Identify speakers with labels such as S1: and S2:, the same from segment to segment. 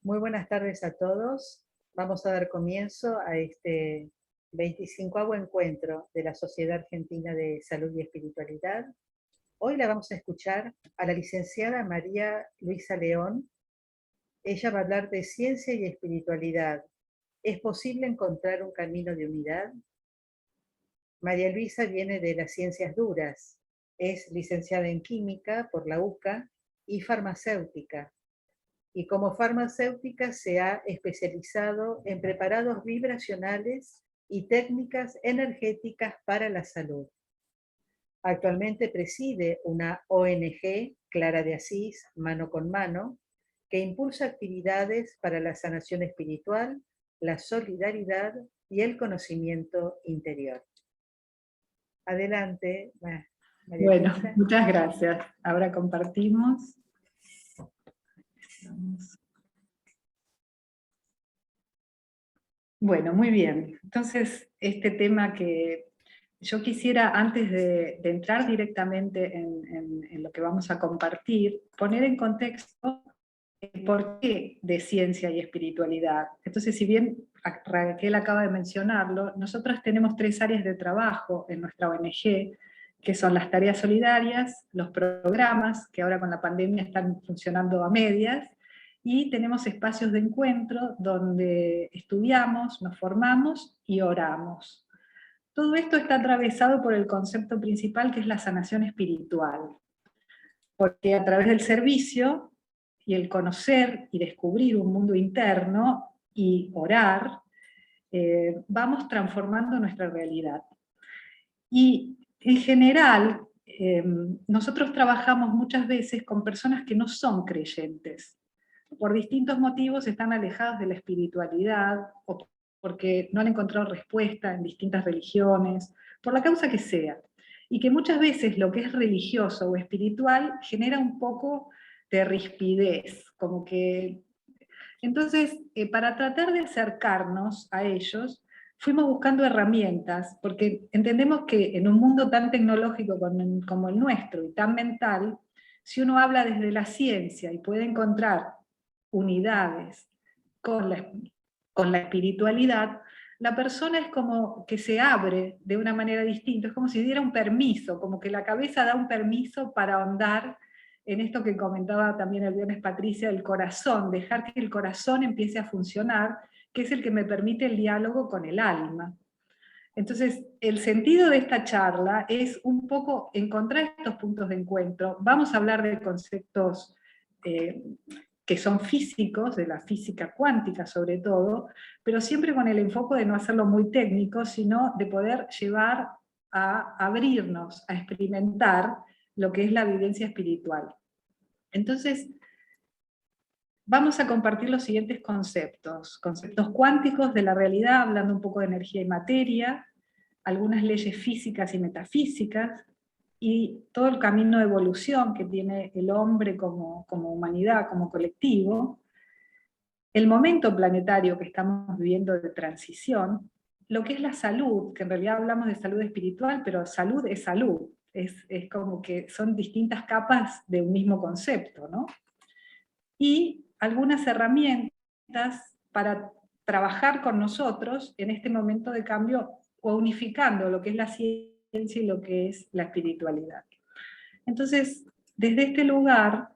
S1: Muy buenas tardes a todos. Vamos a dar comienzo a este 25º encuentro de la Sociedad Argentina de Salud y Espiritualidad. Hoy la vamos a escuchar a la licenciada María Luisa León. Ella va a hablar de ciencia y espiritualidad. ¿Es posible encontrar un camino de unidad? María Luisa viene de las ciencias duras. Es licenciada en química por la UCA y farmacéutica. Y como farmacéutica se ha especializado en preparados vibracionales y técnicas energéticas para la salud. Actualmente preside una ONG, Clara de Asís, Mano con Mano, que impulsa actividades para la sanación espiritual, la solidaridad y el conocimiento interior. Adelante, María
S2: Bueno,
S1: Luisa.
S2: muchas gracias. Ahora compartimos. Bueno, muy bien. Entonces, este tema que yo quisiera, antes de entrar directamente en lo que vamos a compartir, poner en contexto el porqué de ciencia y espiritualidad. Entonces, si bien Raquel acaba de mencionarlo, nosotros tenemos 3 áreas de trabajo en nuestra ONG, que son las tareas solidarias, los programas, que ahora con la pandemia están funcionando a medias, y tenemos espacios de encuentro donde estudiamos, nos formamos y oramos. Todo esto está atravesado por el concepto principal, que es la sanación espiritual, porque a través del servicio y el conocer y descubrir un mundo interno y orar, vamos transformando nuestra realidad. Y en general, nosotros trabajamos muchas veces con personas que no son creyentes. Por distintos motivos están alejados de la espiritualidad, o porque no han encontrado respuesta en distintas religiones, por la causa que sea. Y que muchas veces lo que es religioso o espiritual genera un poco de rispidez, como que... Entonces, para tratar de acercarnos a ellos, fuimos buscando herramientas, porque entendemos que en un mundo tan tecnológico como el nuestro y tan mental, si uno habla desde la ciencia y puede encontrar unidades con la espiritualidad, la persona es como que se abre de una manera distinta, es como si diera un permiso, como que la cabeza da un permiso para ahondar en esto que comentaba también el viernes Patricia, el corazón, dejar que el corazón empiece a funcionar, que es el que me permite el diálogo con el alma. Entonces, el sentido de esta charla es un poco encontrar estos puntos de encuentro. Vamos a hablar de conceptos que son físicos, de la física cuántica sobre todo, pero siempre con el enfoque de no hacerlo muy técnico, sino de poder llevar a abrirnos, a experimentar lo que es la vivencia espiritual. Entonces, vamos a compartir los siguientes conceptos. Conceptos cuánticos de la realidad, hablando un poco de energía y materia, algunas leyes físicas y metafísicas, y todo el camino de evolución que tiene el hombre como humanidad, como colectivo, el momento planetario que estamos viviendo de transición, lo que es la salud, que en realidad hablamos de salud espiritual, pero salud es salud, es como que son distintas capas de un mismo concepto, ¿no? Y algunas herramientas para trabajar con nosotros en este momento de cambio, o unificando lo que es la ciencia y lo que es la espiritualidad. Entonces, desde este lugar,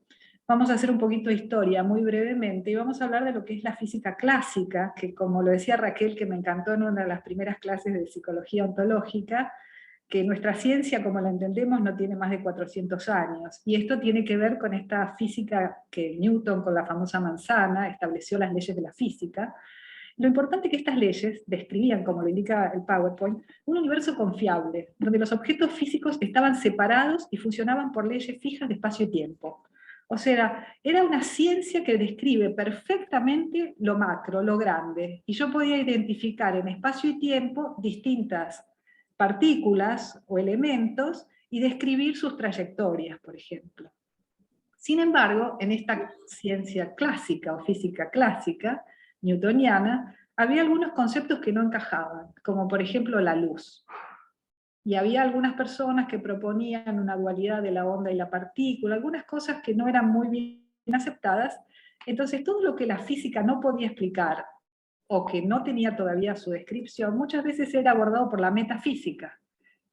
S2: vamos a hacer un poquito de historia muy brevemente, y vamos a hablar de lo que es la física clásica, que como lo decía Raquel, que me encantó en una de las primeras clases de psicología ontológica, que nuestra ciencia, como la entendemos, no tiene más de 400 años. Y esto tiene que ver con esta física que Newton, con la famosa manzana, estableció las leyes de la física. Lo importante es que estas leyes describían, como lo indica el PowerPoint, un universo confiable, donde los objetos físicos estaban separados y funcionaban por leyes fijas de espacio y tiempo. O sea, era una ciencia que describe perfectamente lo macro, lo grande, y yo podía identificar en espacio y tiempo distintas partículas o elementos y describir sus trayectorias, por ejemplo. Sin embargo, en esta ciencia clásica o física clásica, newtoniana, había algunos conceptos que no encajaban, como por ejemplo la luz. Y había algunas personas que proponían una dualidad de la onda y la partícula, algunas cosas que no eran muy bien aceptadas, Entonces todo lo que la física no podía explicar, o que no tenía todavía su descripción, muchas veces era abordado por la metafísica,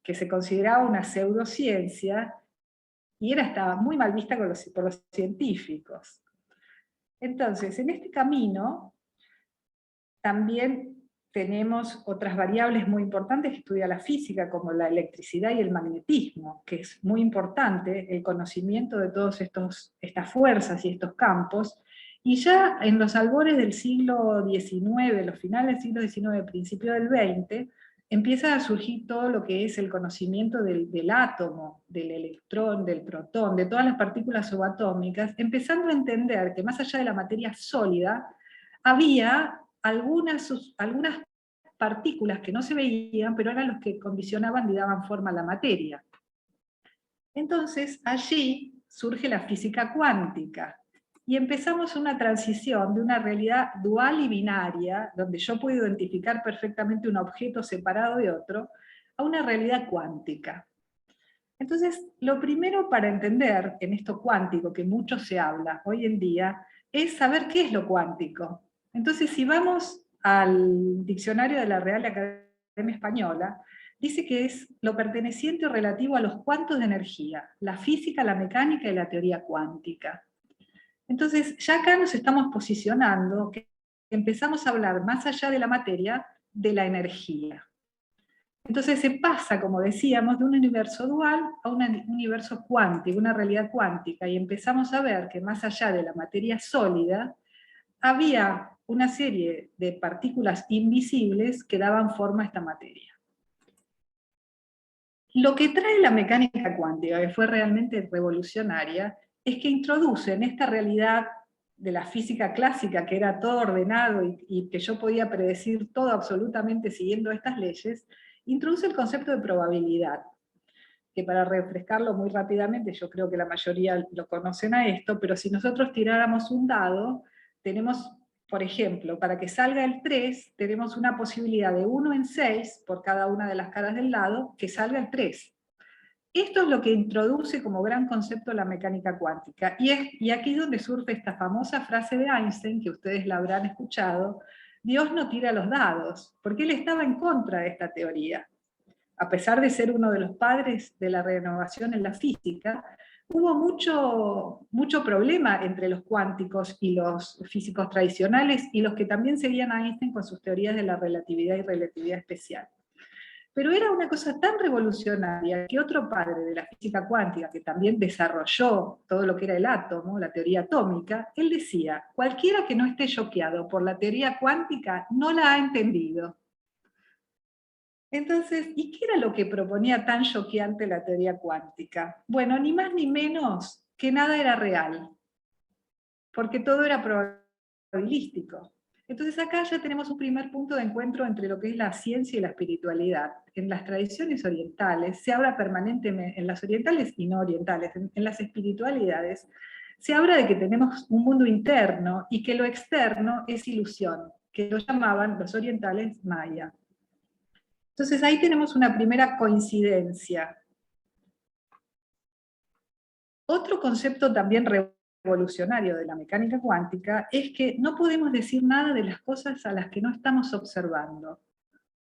S2: que se consideraba una pseudociencia, y estaba muy mal vista por los científicos. Entonces, en este camino, también tenemos otras variables muy importantes que estudia la física, como la electricidad y el magnetismo, que es muy importante el conocimiento de todas estas fuerzas y estos campos. Y ya en los albores del siglo XIX, los finales del siglo XIX, principio del XX, empieza a surgir todo lo que es el conocimiento del átomo, del electrón, del protón, de todas las partículas subatómicas, empezando a entender que más allá de la materia sólida, había algunas partículas que no se veían, pero eran los que condicionaban y daban forma a la materia. Entonces, allí surge la física cuántica, y empezamos una transición de una realidad dual y binaria, donde yo puedo identificar perfectamente un objeto separado de otro, a una realidad cuántica. Entonces, lo primero para entender en esto cuántico, que mucho se habla hoy en día, es saber qué es lo cuántico. Entonces, si vamos al diccionario de la Real Academia Española, dice que es lo perteneciente o relativo a los cuantos de energía, la física, la mecánica y la teoría cuántica. Entonces, ya acá nos estamos posicionando, que empezamos a hablar más allá de la materia, de la energía. Entonces se pasa, como decíamos, de un universo dual a un universo cuántico, una realidad cuántica, y empezamos a ver que más allá de la materia sólida, había una serie de partículas invisibles que daban forma a esta materia. Lo que trae la mecánica cuántica, que fue realmente revolucionaria, es que introduce en esta realidad de la física clásica, que era todo ordenado y que yo podía predecir todo absolutamente siguiendo estas leyes, introduce el concepto de probabilidad, que para refrescarlo muy rápidamente, yo creo que la mayoría lo conocen a esto, pero si nosotros tiráramos un dado, tenemos, por ejemplo, para que salga el 3, tenemos una posibilidad de 1 en 6, por cada una de las caras del lado, que salga el 3. Esto es lo que introduce como gran concepto la mecánica cuántica, y aquí es donde surge esta famosa frase de Einstein, que ustedes la habrán escuchado: Dios no tira los dados, porque él estaba en contra de esta teoría. A pesar de ser uno de los padres de la renovación en la física, hubo mucho problema entre los cuánticos y los físicos tradicionales, y los que también seguían a Einstein con sus teorías de la relatividad y relatividad especial. Pero era una cosa tan revolucionaria que otro padre de la física cuántica, que también desarrolló todo lo que era el átomo, la teoría atómica, él decía: cualquiera que no esté choqueado por la teoría cuántica no la ha entendido. Entonces, ¿y qué era lo que proponía tan choqueante la teoría cuántica? Bueno, ni más ni menos que nada era real, porque todo era probabilístico. Entonces acá ya tenemos un primer punto de encuentro entre lo que es la ciencia y la espiritualidad. En las tradiciones orientales se habla permanentemente, en las orientales y no orientales, en las espiritualidades, se habla de que tenemos un mundo interno y que lo externo es ilusión, que lo llamaban los orientales maya. Entonces ahí tenemos una primera coincidencia. Otro concepto también revolucionario de la mecánica cuántica es que no podemos decir nada de las cosas a las que no estamos observando.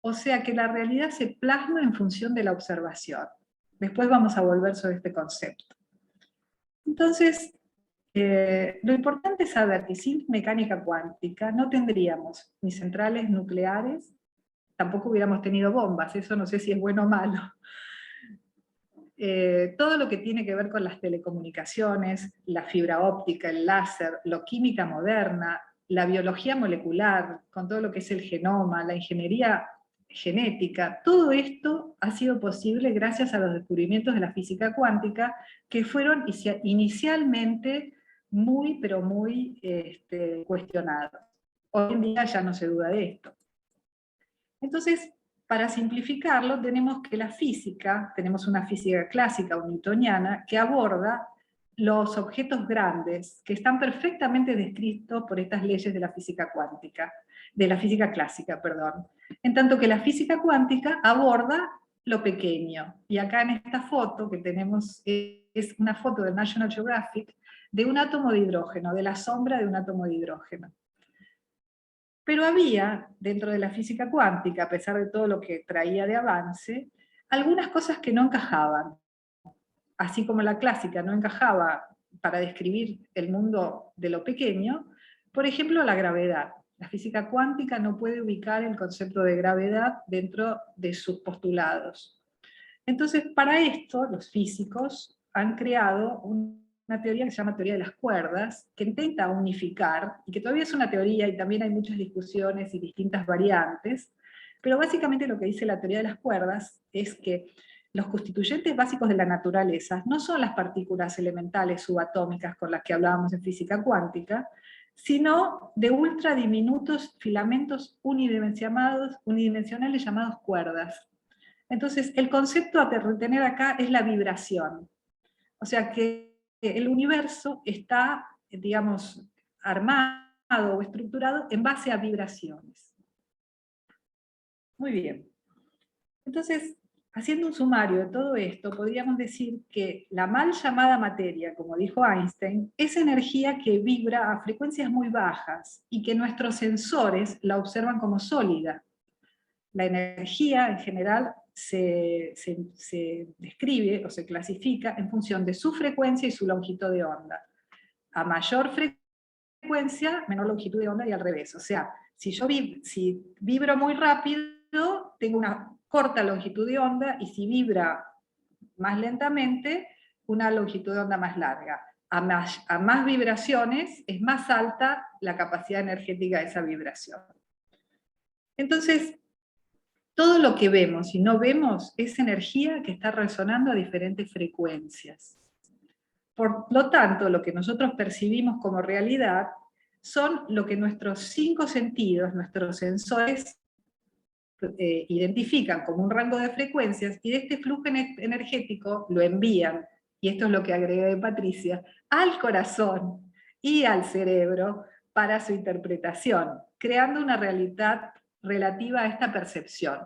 S2: O sea que la realidad se plasma en función de la observación. Después vamos a volver sobre este concepto. Entonces, lo importante es saber que sin mecánica cuántica no tendríamos ni centrales nucleares, tampoco hubiéramos tenido bombas, eso no sé si es bueno o malo. Todo lo que tiene que ver con las telecomunicaciones, la fibra óptica, el láser, la química moderna, la biología molecular, con todo lo que es el genoma, la ingeniería genética, todo esto ha sido posible gracias a los descubrimientos de la física cuántica, que fueron inicialmente muy, pero muy cuestionados. Hoy en día ya no se duda de esto. Entonces, para simplificarlo, tenemos que la física, tenemos una física clásica o newtoniana que aborda los objetos grandes, que están perfectamente descritos por estas leyes de la física cuántica, de la física clásica, perdón. En tanto que la física cuántica aborda lo pequeño. Y acá en esta foto que tenemos, es una foto del National Geographic, de un átomo de hidrógeno, de la sombra de un átomo de hidrógeno. Pero había, dentro de la física cuántica, a pesar de todo lo que traía de avance, algunas cosas que no encajaban. Así como la clásica no encajaba para describir el mundo de lo pequeño, por ejemplo, la gravedad. La física cuántica no puede ubicar el concepto de gravedad dentro de sus postulados. Entonces, para esto, los físicos han creado una teoría que se llama teoría de las cuerdas, que intenta unificar, y que todavía es una teoría y también hay muchas discusiones y distintas variantes, pero básicamente lo que dice la teoría de las cuerdas es que los constituyentes básicos de la naturaleza no son las partículas elementales subatómicas con las que hablábamos en física cuántica, sino de ultra diminutos filamentos unidimensionales llamados cuerdas. Entonces, el concepto a retener acá es la vibración. O sea que el universo está, digamos, armado o estructurado en base a vibraciones. Muy bien. Entonces, haciendo un sumario de todo esto, podríamos decir que la mal llamada materia, como dijo Einstein, es energía que vibra a frecuencias muy bajas y que nuestros sensores la observan como sólida. La energía, en general, se describe o se clasifica en función de su frecuencia y su longitud de onda. A mayor frecuencia, menor longitud de onda y al revés. O sea, si vibro muy rápido, tengo una corta longitud de onda, y si vibra más lentamente, una longitud de onda más larga. A más vibraciones, es más alta la capacidad energética de esa vibración. Entonces, todo lo que vemos y no vemos es energía que está resonando a diferentes frecuencias. Por lo tanto, lo que nosotros percibimos como realidad son lo que nuestros 5 sentidos, nuestros sensores, identifican como un rango de frecuencias, y de este flujo energético lo envían, y esto es lo que agregué Patricia, al corazón y al cerebro para su interpretación, creando una realidad relativa a esta percepción.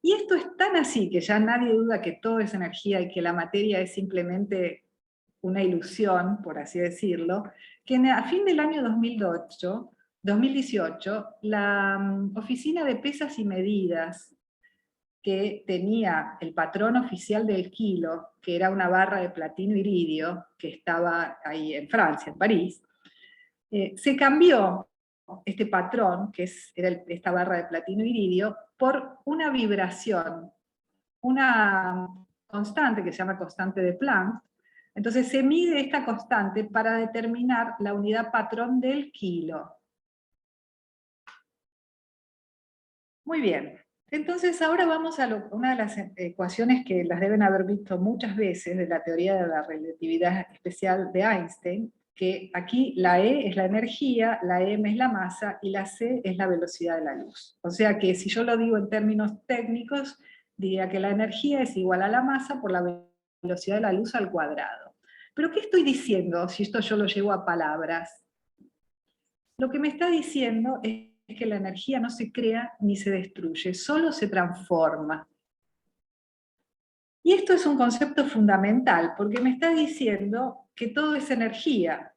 S2: Y esto es tan así que ya nadie duda que todo es energía y que la materia es simplemente una ilusión, por así decirlo, que a fin del año 2018, la Oficina de Pesas y Medidas, que tenía el patrón oficial del kilo, que era una barra de platino iridio, que estaba ahí en Francia, en París, se cambió este patrón, que era esta barra de platino iridio, por una vibración, una constante que se llama constante de Planck. Entonces se mide esta constante para determinar la unidad patrón del kilo. Muy bien. Entonces ahora vamos a una de las ecuaciones que las deben haber visto muchas veces de la teoría de la relatividad especial de Einstein, que aquí la E es la energía, la M es la masa y la C es la velocidad de la luz. O sea que si yo lo digo en términos técnicos, diría que la energía es igual a la masa por la velocidad de la luz al cuadrado. ¿Pero qué estoy diciendo si esto yo lo llevo a palabras? Lo que me está diciendo es que la energía no se crea ni se destruye, solo se transforma. Y esto es un concepto fundamental, porque me está diciendo que todo es energía.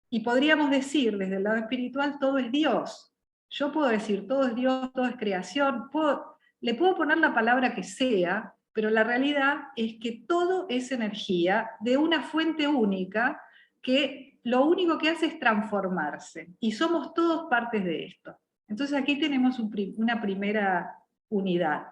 S2: Y podríamos decir, desde el lado espiritual, todo es Dios. Yo puedo decir, todo es Dios, todo es creación, le puedo poner la palabra que sea, pero la realidad es que todo es energía de una fuente única que lo único que hace es transformarse. Y somos todos partes de esto. Entonces aquí tenemos una primera unidad.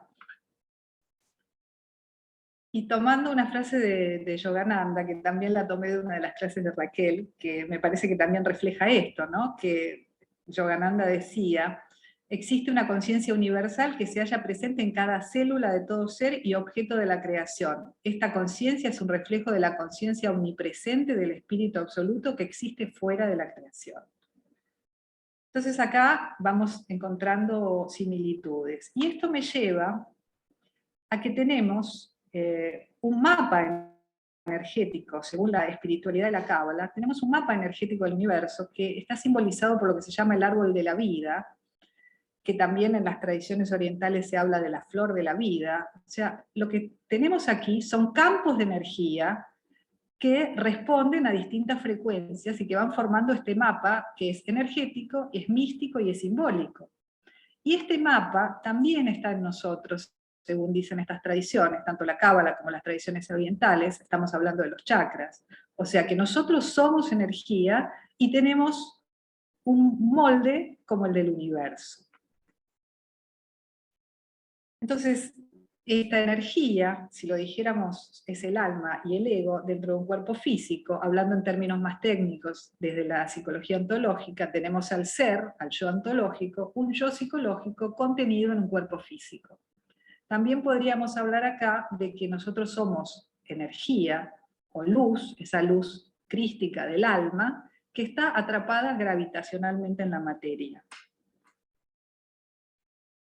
S2: Y tomando una frase de Yogananda, que también la tomé de una de las clases de Raquel, que me parece que también refleja esto, ¿no? Que Yogananda decía, existe una conciencia universal que se halla presente en cada célula de todo ser y objeto de la creación. Esta conciencia es un reflejo de la conciencia omnipresente del espíritu absoluto que existe fuera de la creación. Entonces acá vamos encontrando similitudes. Y esto me lleva a que tenemos un mapa energético, según la espiritualidad de la Cábala, tenemos un mapa energético del universo que está simbolizado por lo que se llama el árbol de la vida, que también en las tradiciones orientales se habla de la flor de la vida. O sea, lo que tenemos aquí son campos de energía que responden a distintas frecuencias y que van formando este mapa que es energético, es místico y es simbólico. Y este mapa también está en nosotros, según dicen estas tradiciones, tanto la Cábala como las tradiciones orientales, estamos hablando de los chakras. O sea que nosotros somos energía y tenemos un molde como el del universo. Entonces, esta energía, si lo dijéramos, es el alma y el ego dentro de un cuerpo físico, hablando en términos más técnicos, desde la psicología ontológica, tenemos al ser, al yo ontológico, un yo psicológico contenido en un cuerpo físico. También podríamos hablar acá de que nosotros somos energía o luz, esa luz crística del alma, que está atrapada gravitacionalmente en la materia.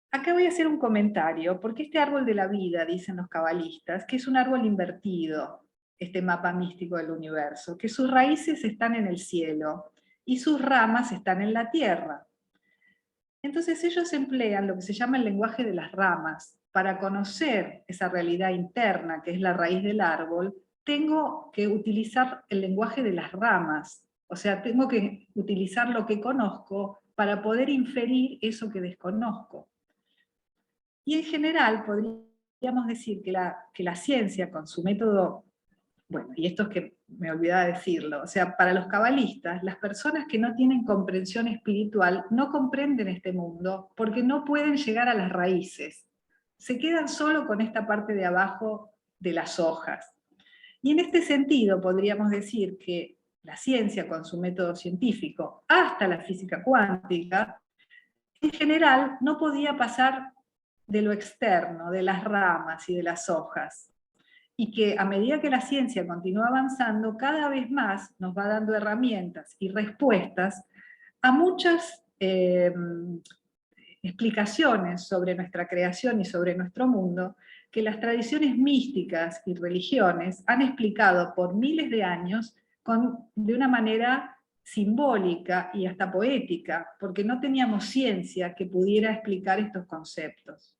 S2: Acá voy a hacer un comentario, porque este árbol de la vida, dicen los cabalistas, que es un árbol invertido, este mapa místico del universo, que sus raíces están en el cielo y sus ramas están en la tierra. Entonces ellos emplean lo que se llama el lenguaje de las ramas. Para conocer esa realidad interna, que es la raíz del árbol, tengo que utilizar el lenguaje de las ramas. O sea, tengo que utilizar lo que conozco para poder inferir eso que desconozco. Y en general podríamos decir que la ciencia con su método, bueno, y esto es que me olvidaba decirlo, o sea, para los cabalistas, las personas que no tienen comprensión espiritual no comprenden este mundo porque no pueden llegar a las raíces. Se quedan solo con esta parte de abajo de las hojas. Y en este sentido podríamos decir que la ciencia con su método científico, hasta la física cuántica, en general no podía pasar de lo externo, de las ramas y de las hojas. Y que a medida que la ciencia continúa avanzando, cada vez más nos va dando herramientas y respuestas a muchas explicaciones sobre nuestra creación y sobre nuestro mundo, que las tradiciones místicas y religiones han explicado por miles de años de una manera simbólica y hasta poética, porque no teníamos ciencia que pudiera explicar estos conceptos.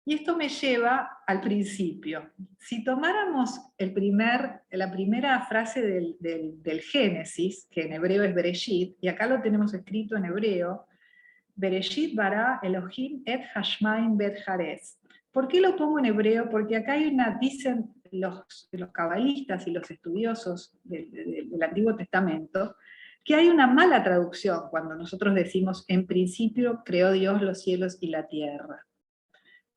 S2: Y esto me lleva al principio. Si tomáramos la primera frase del Génesis, que en hebreo es Bereshit, y acá lo tenemos escrito en hebreo, Bereshit bara Elohim et hashmaim bet haaretz. ¿Por qué lo pongo en hebreo? Porque acá dicen los cabalistas y los estudiosos del Antiguo Testamento, que hay una mala traducción cuando nosotros decimos, en principio creó Dios los cielos y la tierra.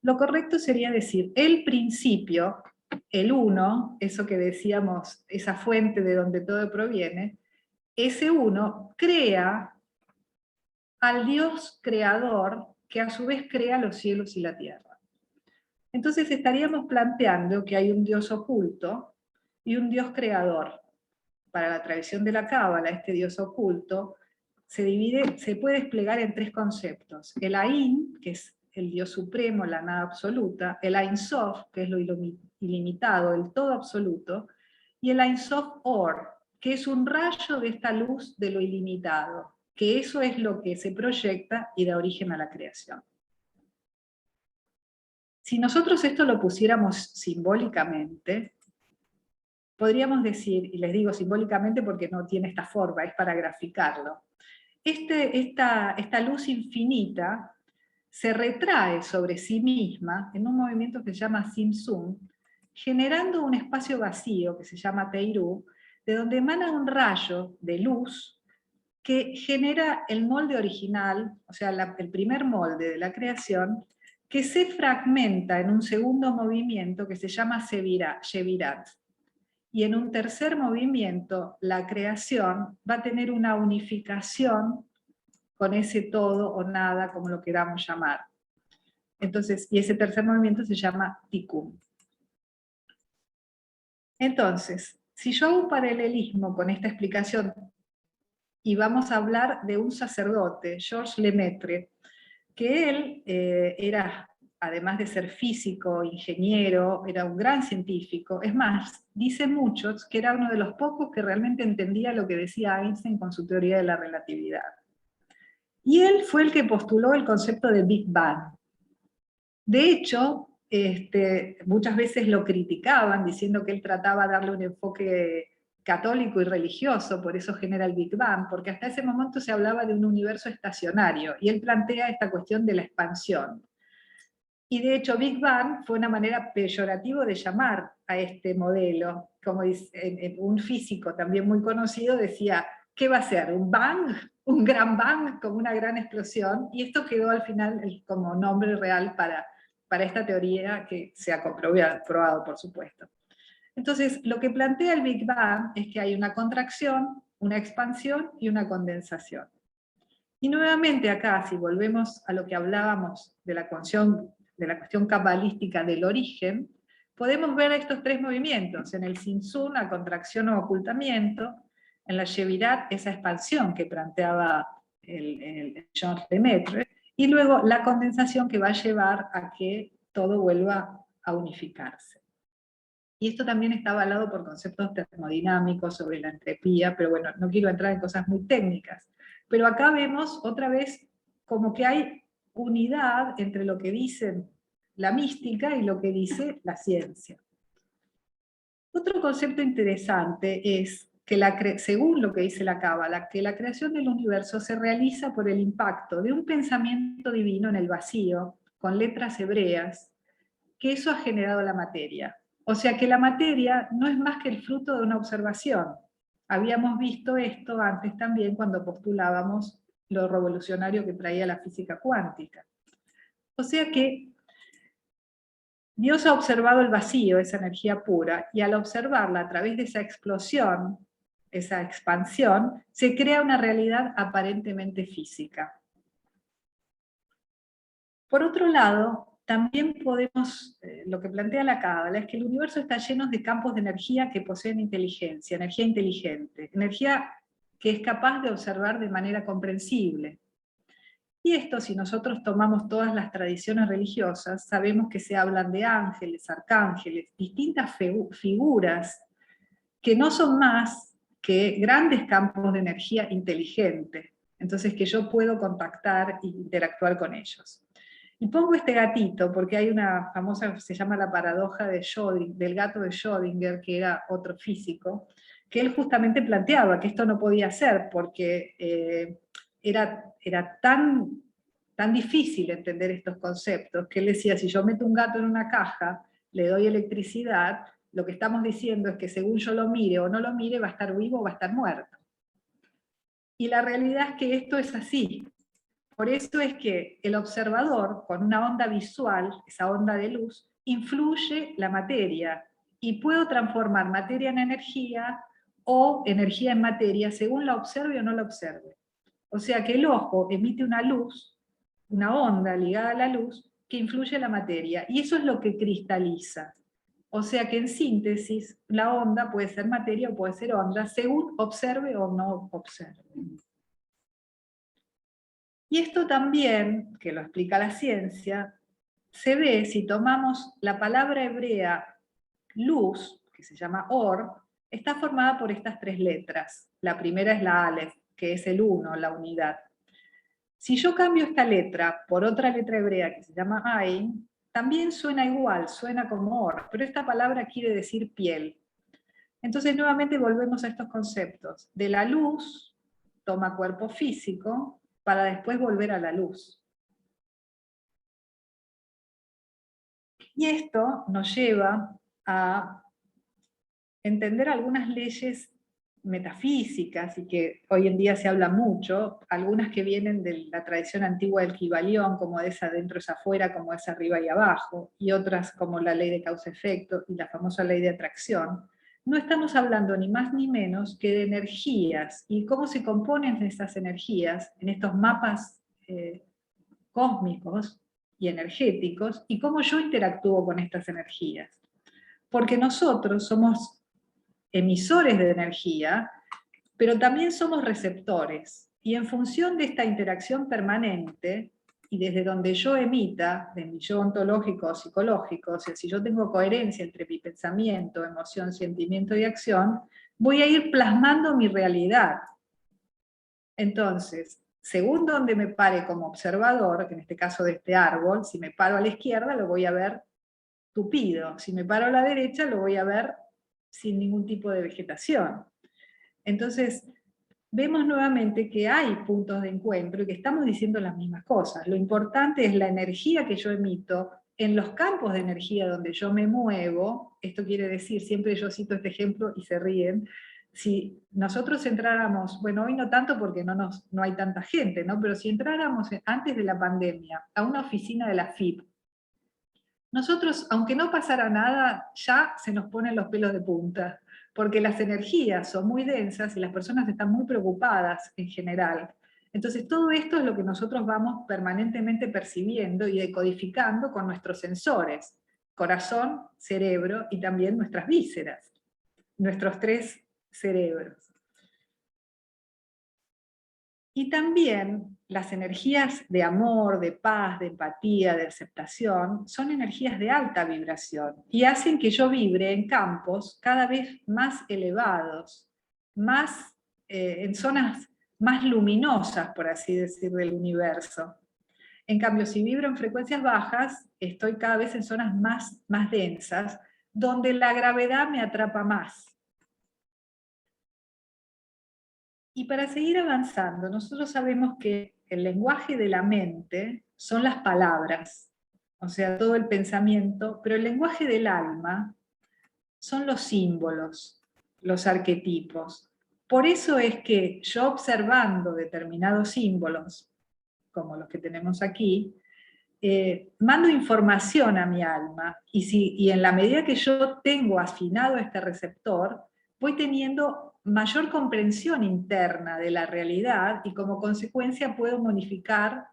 S2: Lo correcto sería decir, el principio, el uno, eso que decíamos, esa fuente de donde todo proviene, ese uno crea al Dios creador, que a su vez crea los cielos y la tierra. Entonces estaríamos planteando que hay un Dios oculto y un Dios creador. Para la tradición de la Cábala, este Dios oculto se puede desplegar en tres conceptos. El Ain, que es el Dios supremo, la nada absoluta, el Ein Sof, que es lo ilimitado, el todo absoluto, y el Ein Sof Or, que es un rayo de esta luz de lo ilimitado, que eso es lo que se proyecta y da origen a la creación. Si nosotros esto lo pusiéramos simbólicamente, podríamos decir, y les digo simbólicamente porque no tiene esta forma, es para graficarlo, esta luz infinita se retrae sobre sí misma en un movimiento que se llama Tzimtzum, generando un espacio vacío que se llama Teirú, de donde emana un rayo de luz que genera el molde original, o sea, el primer molde de la creación, que se fragmenta en un segundo movimiento que se llama Shevirat. Y en un tercer movimiento, la creación va a tener una unificación con ese todo o nada, como lo queramos llamar. Entonces, y ese tercer movimiento se llama Tikkun. Entonces, si yo hago un paralelismo con esta explicación, y vamos a hablar de un sacerdote, Georges Lemaitre, que él era, además de ser físico, ingeniero, era un gran científico. Es más, dicen muchos que era uno de los pocos que realmente entendía lo que decía Einstein con su teoría de la relatividad. Y él fue el que postuló el concepto de Big Bang. De hecho, muchas veces lo criticaban, diciendo que él trataba de darle un enfoque católico y religioso, por eso genera el Big Bang, porque hasta ese momento se hablaba de un universo estacionario, y él plantea esta cuestión de la expansión. Y de hecho Big Bang fue una manera peyorativa de llamar a este modelo, como un físico también muy conocido decía, ¿qué va a ser? ¿Un bang? ¿Un gran bang? Como una gran explosión, y esto quedó al final como nombre real para esta teoría que se ha comprobado, por supuesto. Entonces, lo que plantea el Big Bang es que hay una contracción, una expansión y una condensación. Y nuevamente acá, si volvemos a lo que hablábamos de la cuestión cabalística del origen, podemos ver estos tres movimientos. En el Zinzun, la contracción o ocultamiento; en la Yevirat, esa expansión que planteaba el Jean Lemaitre; y luego la condensación, que va a llevar a que todo vuelva a unificarse. Y esto también está avalado por conceptos termodinámicos sobre la entropía, pero bueno, no quiero entrar en cosas muy técnicas. Pero acá vemos otra vez como que hay unidad entre lo que dicen la mística y lo que dice la ciencia. Otro concepto interesante es que según lo que dice la Cábala, que la creación del universo se realiza por el impacto de un pensamiento divino en el vacío, con letras hebreas, que eso ha generado la materia. O sea que la materia no es más que el fruto de una observación. Habíamos visto esto antes también cuando postulábamos lo revolucionario que traía la física cuántica. O sea que Dios ha observado el vacío, esa energía pura, y al observarla a través de esa explosión, esa expansión, se crea una realidad aparentemente física. Por otro lado, también podemos, lo que plantea la Cábala es que el universo está lleno de campos de energía que poseen inteligencia, energía inteligente, energía que es capaz de observar de manera comprensible. Y esto, si nosotros tomamos todas las tradiciones religiosas, sabemos que se hablan de ángeles, arcángeles, distintas figuras que no son más que grandes campos de energía inteligente, entonces que yo puedo contactar e interactuar con ellos. Y pongo este gatito porque hay una famosa, se llama la paradoja de del gato de Schrödinger, que era otro físico, que él justamente planteaba que esto no podía ser porque era tan difícil entender estos conceptos, que él decía, si yo meto un gato en una caja, le doy electricidad, lo que estamos diciendo es que según yo lo mire o no lo mire, va a estar vivo o va a estar muerto. Y la realidad es que esto es así. Por eso es que el observador, con una onda visual, esa onda de luz, influye la materia, y puedo transformar materia en energía o energía en materia según la observe o no la observe. O sea que el ojo emite una luz, una onda ligada a la luz, que influye en la materia, y eso es lo que cristaliza. O sea que en síntesis, la onda puede ser materia o puede ser onda, según observe o no observe. Y esto también, que lo explica la ciencia, se ve si tomamos la palabra hebrea luz, que se llama or, está formada por estas tres letras. La primera es la Aleph, que es el uno, la unidad. Si yo cambio esta letra por otra letra hebrea que se llama Ain, también suena igual, suena como or, pero esta palabra quiere decir piel. Entonces nuevamente volvemos a estos conceptos. De la luz toma cuerpo físico para después volver a la luz. Y esto nos lleva a entender algunas leyes metafísicas, y que hoy en día se habla mucho, algunas que vienen de la tradición antigua del Kybalión, como es adentro es afuera, como es arriba y abajo, y otras como la ley de causa-efecto y la famosa ley de atracción. No estamos hablando ni más ni menos que de energías, y cómo se componen estas energías en estos mapas cósmicos y energéticos, y cómo yo interactúo con estas energías. Porque nosotros somos emisores de energía, pero también somos receptores. Y en función de esta interacción permanente, y desde donde yo emita, de mi yo ontológico o psicológico, o sea, si yo tengo coherencia entre mi pensamiento, emoción, sentimiento y acción, voy a ir plasmando mi realidad. Entonces, según donde me pare como observador, que en este caso de este árbol, si me paro a la izquierda lo voy a ver tupido. Si me paro a la derecha lo voy a ver sin ningún tipo de vegetación. Entonces, vemos nuevamente que hay puntos de encuentro y que estamos diciendo las mismas cosas. Lo importante es la energía que yo emito en los campos de energía donde yo me muevo. Esto quiere decir, siempre yo cito este ejemplo y se ríen, si nosotros entráramos, bueno, hoy no tanto porque no hay tanta gente, ¿no? Pero si entráramos antes de la pandemia a una oficina de la FIP, nosotros, aunque no pasara nada, ya se nos ponen los pelos de punta, porque las energías son muy densas y las personas están muy preocupadas en general. Entonces todo esto es lo que nosotros vamos permanentemente percibiendo y decodificando con nuestros sensores, corazón, cerebro y también nuestras vísceras, nuestros 3 cerebros. Y también las energías de amor, de paz, de empatía, de aceptación, son energías de alta vibración y hacen que yo vibre en campos cada vez más elevados, más, en zonas más luminosas, por así decir, del universo. En cambio, si vibro en frecuencias bajas, estoy cada vez en zonas más densas, donde la gravedad me atrapa más. Y para seguir avanzando, nosotros sabemos que el lenguaje de la mente son las palabras, o sea, todo el pensamiento, pero el lenguaje del alma son los símbolos, los arquetipos. Por eso es que yo observando determinados símbolos, como los que tenemos aquí, mando información a mi alma, y en la medida que yo tengo afinado este receptor, voy teniendo mayor comprensión interna de la realidad y como consecuencia puedo modificar,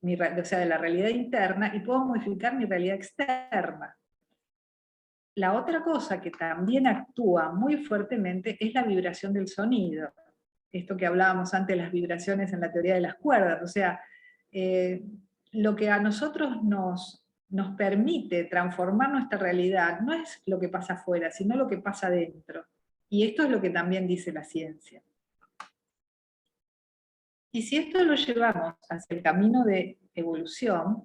S2: o sea, de la realidad interna, y puedo modificar mi realidad externa. La otra cosa que también actúa muy fuertemente es la vibración del sonido. Esto que hablábamos antes, las vibraciones en la teoría de las cuerdas, o sea, lo que a nosotros nos permite transformar nuestra realidad no es lo que pasa afuera, sino lo que pasa dentro. Y esto es lo que también dice la ciencia. Y si esto lo llevamos hacia el camino de evolución,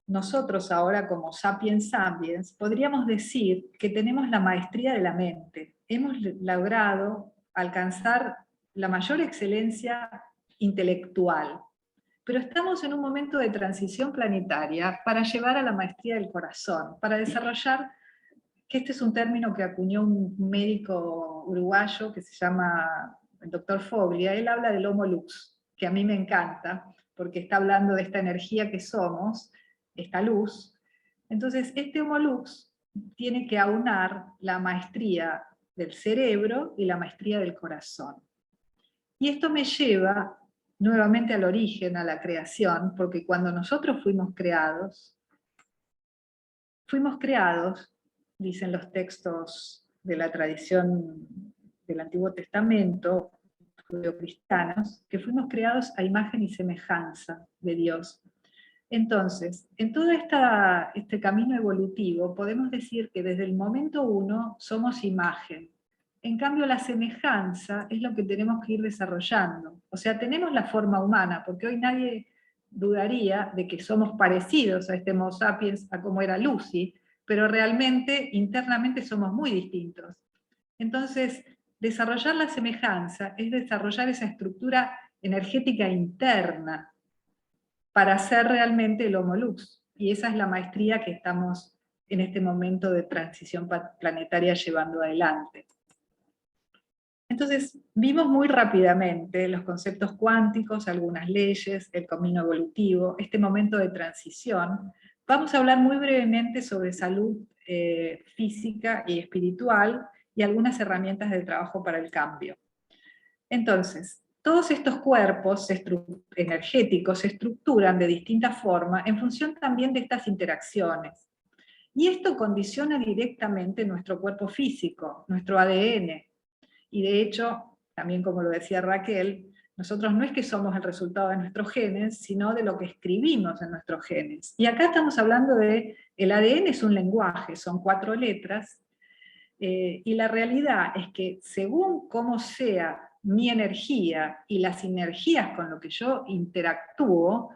S2: nosotros ahora como sapiens sapiens podríamos decir que tenemos la maestría de la mente. Hemos logrado alcanzar la mayor excelencia intelectual, pero estamos en un momento de transición planetaria para llevar a la maestría del corazón, para desarrollar, que este es un término que acuñó un médico uruguayo que se llama el doctor Foglia. Él habla del Homo Lux, que a mí me encanta, porque está hablando de esta energía que somos, esta luz. Entonces, este Homo Lux tiene que aunar la maestría del cerebro y la maestría del corazón. Y esto me lleva nuevamente al origen, a la creación, porque cuando nosotros fuimos creados, dicen los textos de la tradición del Antiguo Testamento, judeocristianos, que fuimos creados a imagen y semejanza de Dios. Entonces, en todo este camino evolutivo, podemos decir que desde el momento 1 somos imagen. En cambio, la semejanza es lo que tenemos que ir desarrollando. O sea, tenemos la forma humana, porque hoy nadie dudaría de que somos parecidos a este Homo sapiens, a como era Lucy, pero realmente, internamente somos muy distintos. Entonces, desarrollar la semejanza es desarrollar esa estructura energética interna para ser realmente el Homo Lux. Y esa es la maestría que estamos en este momento de transición planetaria llevando adelante. Entonces, vimos muy rápidamente los conceptos cuánticos, algunas leyes, el camino evolutivo, este momento de transición. Vamos a hablar muy brevemente sobre salud física y espiritual y algunas herramientas de trabajo para el cambio. Entonces, todos estos cuerpos energéticos se estructuran de distinta forma en función también de estas interacciones. Y esto condiciona directamente nuestro cuerpo físico, nuestro ADN. Y de hecho, también como lo decía Raquel, nosotros no es que somos el resultado de nuestros genes, sino de lo que escribimos en nuestros genes. Y acá estamos hablando de, el ADN es un lenguaje, son 4 letras, y la realidad es que según cómo sea mi energía y las sinergias con lo que yo interactúo,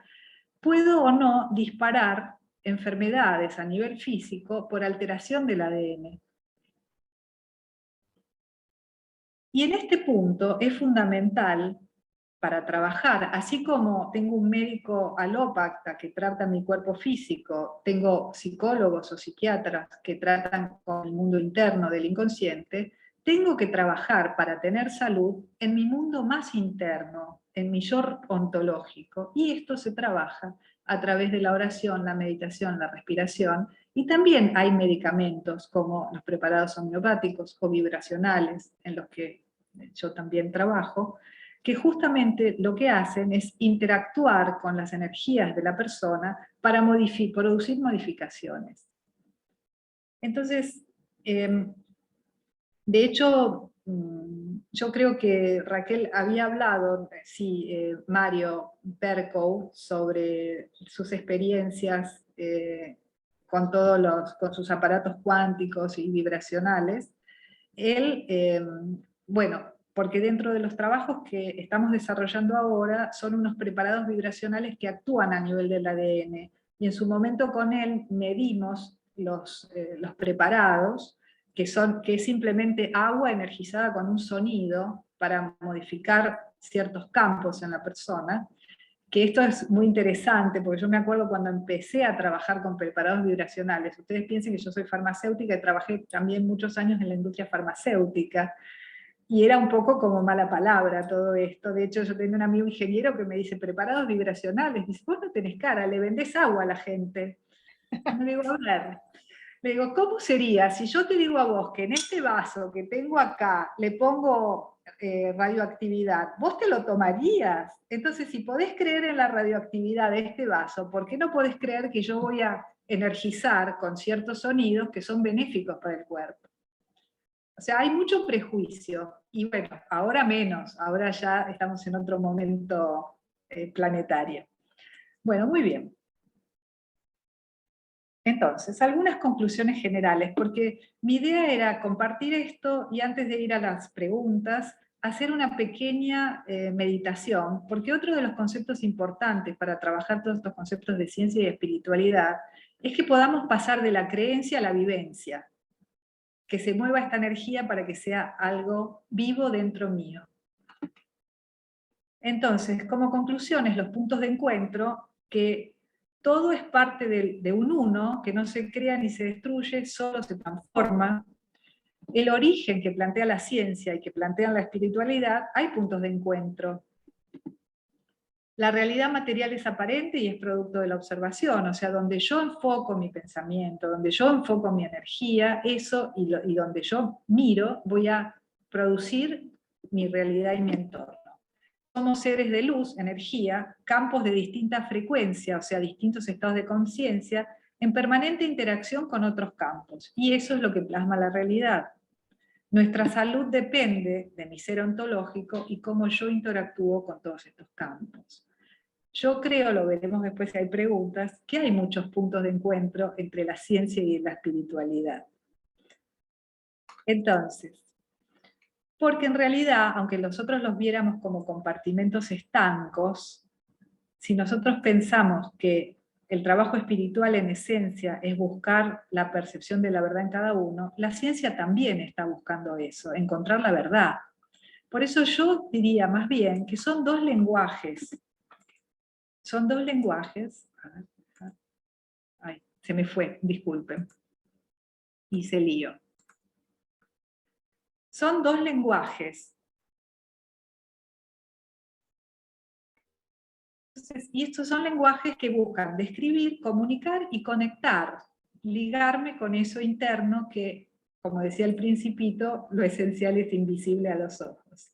S2: puedo o no disparar enfermedades a nivel físico por alteración del ADN. Y en este punto es fundamental para trabajar, así como tengo un médico alópata que trata mi cuerpo físico, tengo psicólogos o psiquiatras que tratan con el mundo interno del inconsciente, tengo que trabajar para tener salud en mi mundo más interno, en mi yo ontológico, y esto se trabaja a través de la oración, la meditación, la respiración, y también hay medicamentos como los preparados homeopáticos o vibracionales, en los que yo también trabajo, que justamente lo que hacen es interactuar con las energías de la persona para producir modificaciones. Entonces, de hecho, yo creo que Raquel había hablado, sí, Mario Perkow, sobre sus experiencias con sus aparatos cuánticos y vibracionales. Él, bueno, porque dentro de los trabajos que estamos desarrollando ahora son unos preparados vibracionales que actúan a nivel del ADN, y en su momento con él medimos los preparados, que es simplemente agua energizada con un sonido para modificar ciertos campos en la persona, que esto es muy interesante, porque yo me acuerdo cuando empecé a trabajar con preparados vibracionales, ustedes piensen que yo soy farmacéutica y trabajé también muchos años en la industria farmacéutica, y era un poco como mala palabra todo esto. De hecho, yo tenía un amigo ingeniero que me dice, preparados vibracionales, dice, vos no tenés cara, le vendés agua a la gente. Y le digo, a ver, le digo, ¿cómo sería si yo te digo a vos que en este vaso que tengo acá le pongo radioactividad, vos te lo tomarías? Entonces, si podés creer en la radioactividad de este vaso, ¿por qué no podés creer que yo voy a energizar con ciertos sonidos que son benéficos para el cuerpo? O sea, hay mucho prejuicio, y bueno, ahora menos, ahora ya estamos en otro momento planetario. Bueno, muy bien. Entonces, algunas conclusiones generales, porque mi idea era compartir esto y antes de ir a las preguntas, hacer una pequeña meditación, porque otro de los conceptos importantes para trabajar todos estos conceptos de ciencia y espiritualidad es que podamos pasar de la creencia a la vivencia, que se mueva esta energía para que sea algo vivo dentro mío. Entonces, como conclusiones, los puntos de encuentro, que todo es parte de un uno, que no se crea ni se destruye, solo se transforma. El origen que plantea la ciencia y que plantea la espiritualidad, hay puntos de encuentro. La realidad material es aparente y es producto de la observación, o sea, donde yo enfoco mi pensamiento, donde yo enfoco mi energía, eso, y donde yo miro, voy a producir mi realidad y mi entorno. Somos seres de luz, energía, campos de distinta frecuencia, o sea, distintos estados de conciencia, en permanente interacción con otros campos. Y eso es lo que plasma la realidad. Nuestra salud depende de mi ser ontológico y cómo yo interactúo con todos estos campos. Yo creo, lo veremos después si hay preguntas, que hay muchos puntos de encuentro entre la ciencia y la espiritualidad. Entonces, porque en realidad, aunque nosotros los viéramos como compartimentos estancos, si nosotros pensamos que el trabajo espiritual en esencia es buscar la percepción de la verdad en cada uno, la ciencia también está buscando eso, encontrar la verdad. Por eso yo diría más bien que son dos lenguajes. Son dos lenguajes. Ay, se me fue, disculpen. Hice lío. Son dos lenguajes. Entonces, y estos son lenguajes que buscan describir, comunicar y conectar, ligarme con eso interno que, como decía el Principito, lo esencial es invisible a los ojos.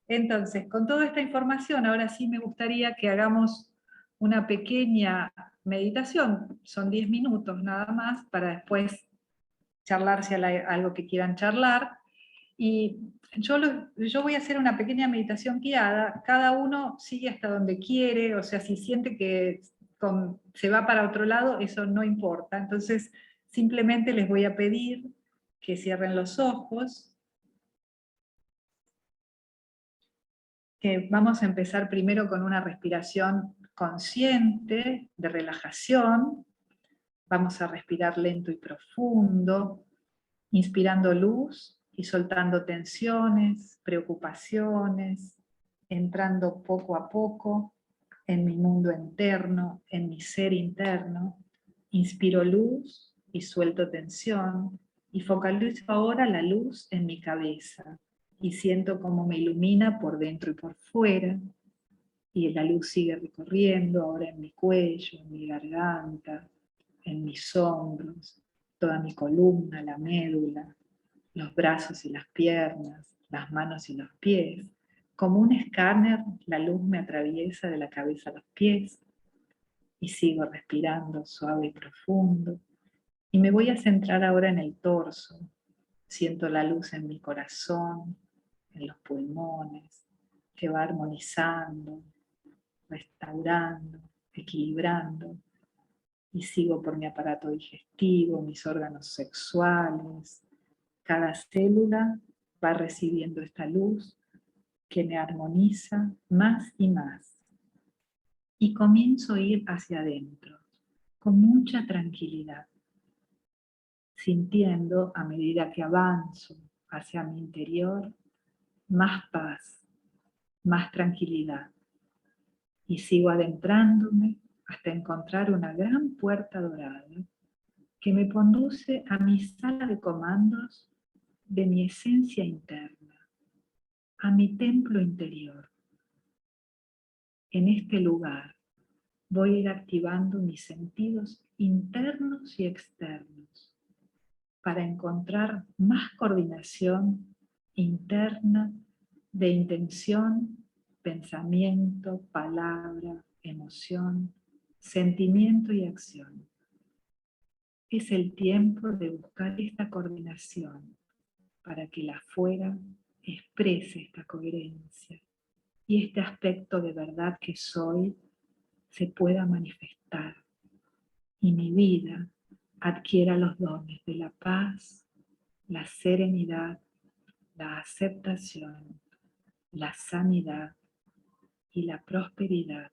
S2: Entonces, con toda esta información, ahora sí me gustaría que hagamos una pequeña meditación, son 10 minutos nada más, para después charlar si hay algo que quieran charlar, y yo voy a hacer una pequeña meditación guiada, cada uno sigue hasta donde quiere, o sea, si siente que se va para otro lado, eso no importa, entonces simplemente les voy a pedir que cierren los ojos, que vamos a empezar primero con una respiración consciente, de relajación, Vamos a respirar lento y profundo, inspirando luz y soltando tensiones, preocupaciones, entrando poco a poco en mi mundo interno, en mi ser interno. Inspiro luz y suelto tensión y focalizo ahora la luz en mi cabeza y siento cómo me ilumina por dentro y por fuera, y la luz sigue recorriendo ahora en mi cuello, en mi garganta, en mis hombros, toda mi columna, la médula, los brazos y las piernas, las manos y los pies. Como un escáner, la luz me atraviesa de la cabeza a los pies y sigo respirando suave y profundo. Y me voy a centrar ahora en el torso. Siento la luz en mi corazón, en los pulmones, que va armonizando, restaurando, equilibrando. Y sigo por mi aparato digestivo, mis órganos sexuales. Cada célula va recibiendo esta luz que me armoniza más y más. Y comienzo a ir hacia adentro, con mucha tranquilidad, sintiendo a medida que avanzo hacia mi interior, más paz, más tranquilidad. Y sigo adentrándome hasta encontrar una gran puerta dorada que me conduce a mi sala de comandos de mi esencia interna, a mi templo interior. En este lugar voy a ir activando mis sentidos internos y externos para encontrar más coordinación interna de intención, pensamiento, palabra, emoción, sentimiento y acción. Es el tiempo de buscar esta coordinación para que la afuera exprese esta coherencia y este aspecto de verdad que soy se pueda manifestar y mi vida adquiera los dones de la paz, la serenidad, la aceptación, la sanidad y la prosperidad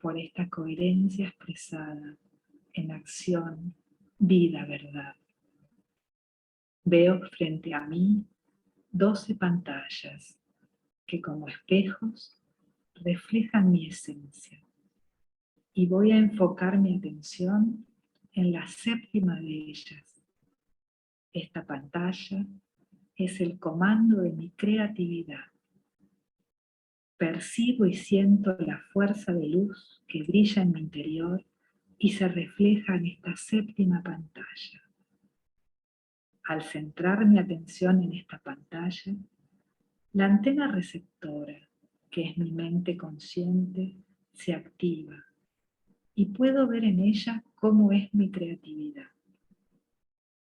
S2: por esta coherencia expresada en acción, vida, verdad. Veo frente a mí 12 pantallas que como espejos reflejan mi esencia. Y voy a enfocar mi atención en la séptima de ellas. Esta pantalla es el comando de mi creatividad. Percibo y siento la fuerza de luz que brilla en mi interior y se refleja en esta séptima pantalla. Al centrar mi atención en esta pantalla, la antena receptora, que es mi mente consciente, se activa y puedo ver en ella cómo es mi creatividad.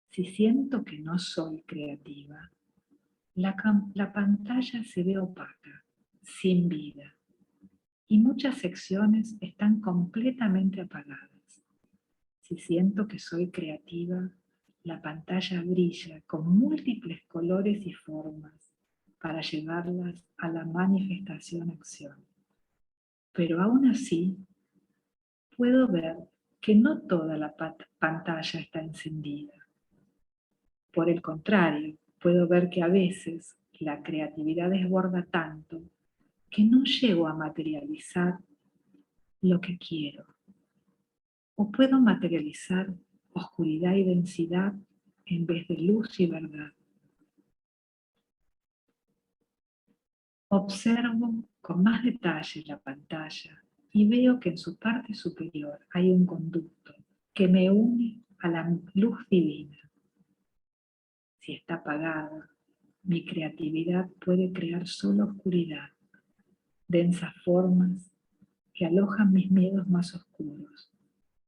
S2: Si siento que no soy creativa, la pantalla se ve opaca, sin vida, y muchas secciones están completamente apagadas. Si siento que soy creativa, la pantalla brilla con múltiples colores y formas para llevarlas a la manifestación-acción. Pero aún así, puedo ver que no toda la pantalla está encendida. Por el contrario, puedo ver que a veces la creatividad desborda tanto que no llego a materializar lo que quiero. O puedo materializar oscuridad y densidad en vez de luz y verdad. Observo con más detalle la pantalla y veo que en su parte superior hay un conducto que me une a la luz divina. Si está apagada, mi creatividad puede crear solo oscuridad, densas formas que alojan mis miedos más oscuros,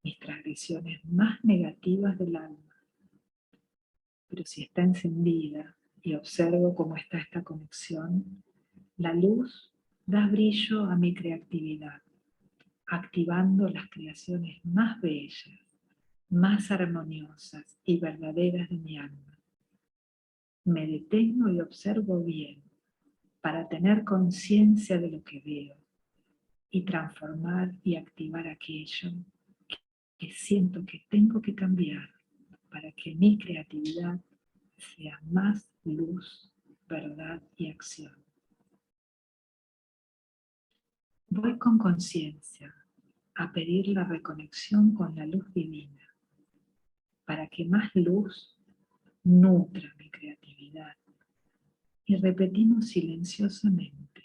S2: mis transgresiones más negativas del alma. Pero si está encendida y observo cómo está esta conexión, la luz da brillo a mi creatividad, activando las creaciones más bellas, más armoniosas y verdaderas de mi alma. Me detengo y observo bien para tener conciencia de lo que veo y transformar y activar aquello que siento que tengo que cambiar para que mi creatividad sea más luz, verdad y acción. Voy con conciencia a pedir la reconexión con la luz divina para que más luz nutra mi creatividad. Y repetimos silenciosamente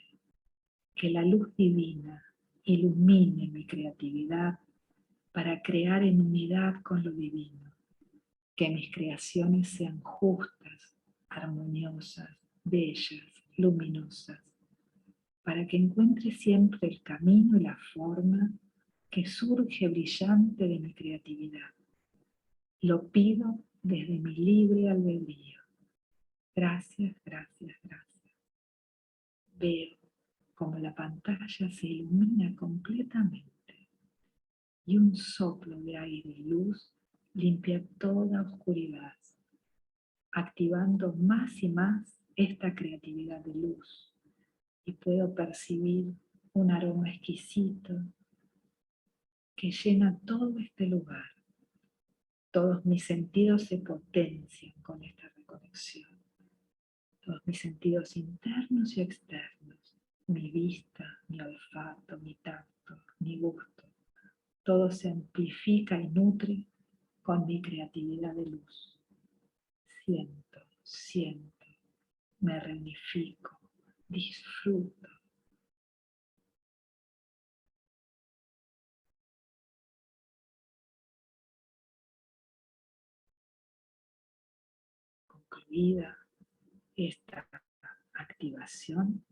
S2: que la luz divina ilumine mi creatividad para crear en unidad con lo divino, que mis creaciones sean justas, armoniosas, bellas, luminosas, para que encuentre siempre el camino y la forma que surge brillante de mi creatividad. Lo pido desde mi libre albedrío. Gracias, gracias, gracias. Veo como la pantalla se ilumina completamente y un soplo de aire y luz limpia toda oscuridad, activando más y más esta creatividad de luz. Y puedo percibir un aroma exquisito que llena todo este lugar. Todos mis sentidos se potencian con esta reconexión. Todos mis sentidos internos y externos. Mi vista, mi olfato, mi tacto, mi gusto. Todo se amplifica y nutre con mi creatividad de luz. Siento, siento, me reunifico, disfruto. Concluida esta activación,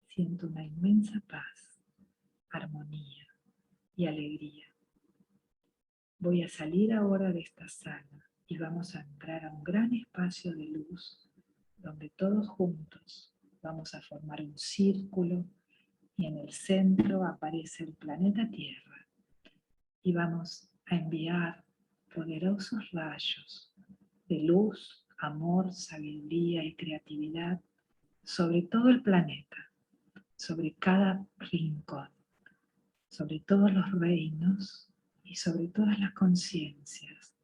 S2: siento una inmensa paz, armonía y alegría. Voy a salir ahora de esta sala y vamos a entrar a un gran espacio de luz donde todos juntos vamos a formar un círculo y en el centro aparece el planeta Tierra y vamos a enviar poderosos rayos de luz, amor, sabiduría y creatividad sobre todo el planeta, sobre cada rincón, sobre todos los reinos y sobre todas las conciencias,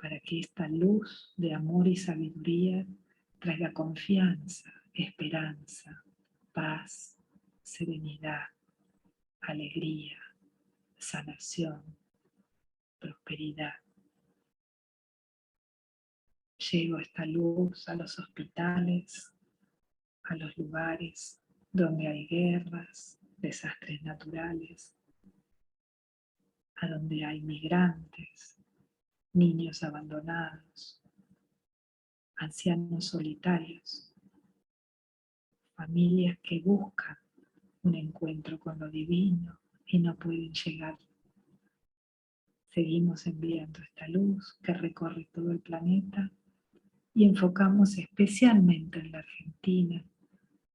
S2: para que esta luz de amor y sabiduría traiga confianza, esperanza, paz, serenidad, alegría, sanación, prosperidad. Llevo esta luz a los hospitales, a los lugares donde hay guerras, desastres naturales, a donde hay migrantes, niños abandonados, ancianos solitarios, familias que buscan un encuentro con lo divino y no pueden llegar. Seguimos enviando esta luz que recorre todo el planeta y enfocamos especialmente en la Argentina,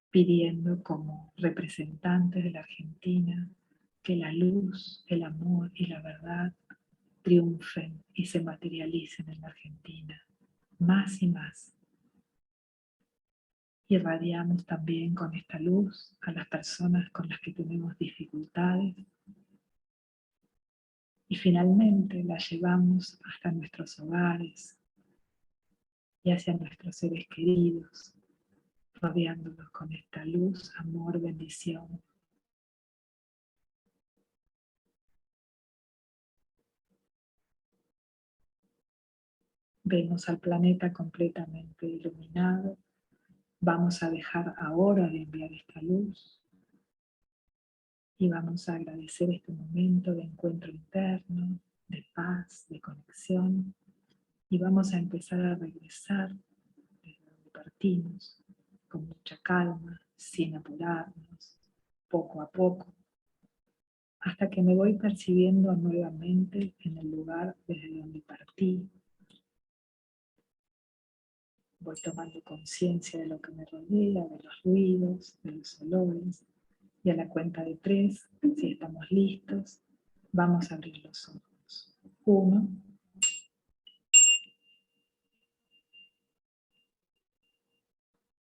S2: pidiendo como representantes de la Argentina que la luz, el amor y la verdad triunfen y se materialicen en la Argentina, más y más. Irradiamos también con esta luz a las personas con las que tenemos dificultades y finalmente la llevamos hasta nuestros hogares y hacia nuestros seres queridos, rodeándolos con esta luz, amor, bendición. Vemos al planeta completamente iluminado. Vamos a dejar ahora de enviar esta luz y vamos a agradecer este momento de encuentro interno, de paz, de conexión, y vamos a empezar a regresar desde donde partimos, con mucha calma, sin apurarnos, poco a poco, hasta que me voy percibiendo nuevamente en el lugar desde donde partí. Voy tomando conciencia de lo que me rodea, de los ruidos, de los olores, y a la cuenta de 3, si estamos listos, vamos a abrir los ojos. 1,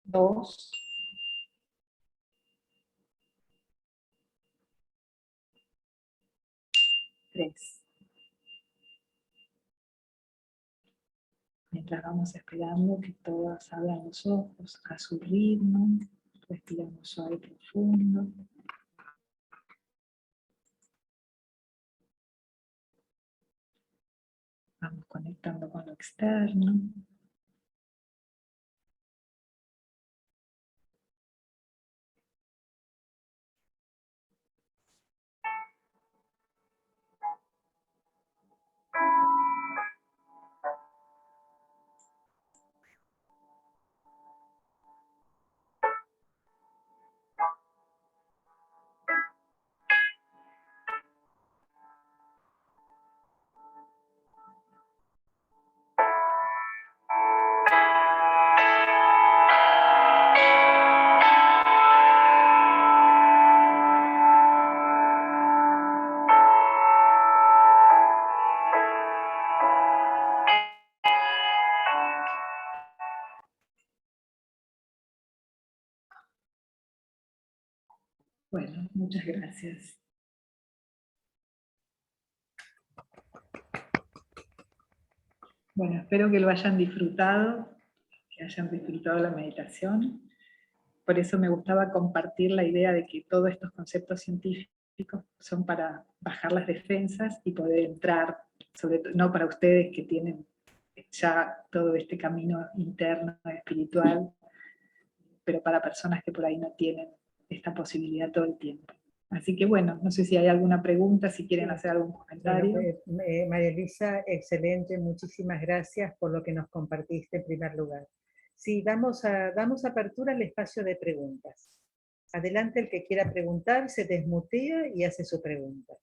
S2: 2, 3. 3. Mientras vamos esperando que todos abran los ojos a su ritmo, respiramos suave y profundo. Vamos conectando con lo externo. Bueno, muchas gracias. Bueno, espero que lo hayan disfrutado, que hayan disfrutado la meditación. Por eso me gustaba compartir la idea de que todos estos conceptos científicos son para bajar las defensas y poder entrar, sobre todo, no para ustedes que tienen ya todo este camino interno, espiritual, pero para personas que por ahí no tienen esta posibilidad todo el tiempo. Así que bueno, no sé si hay alguna pregunta, si quieren hacer algún comentario.
S1: Bueno, María Luisa, excelente, muchísimas gracias por lo que nos compartiste en primer lugar. Sí, damos apertura al espacio de preguntas. Adelante, el que quiera preguntar, se desmutea y hace su pregunta.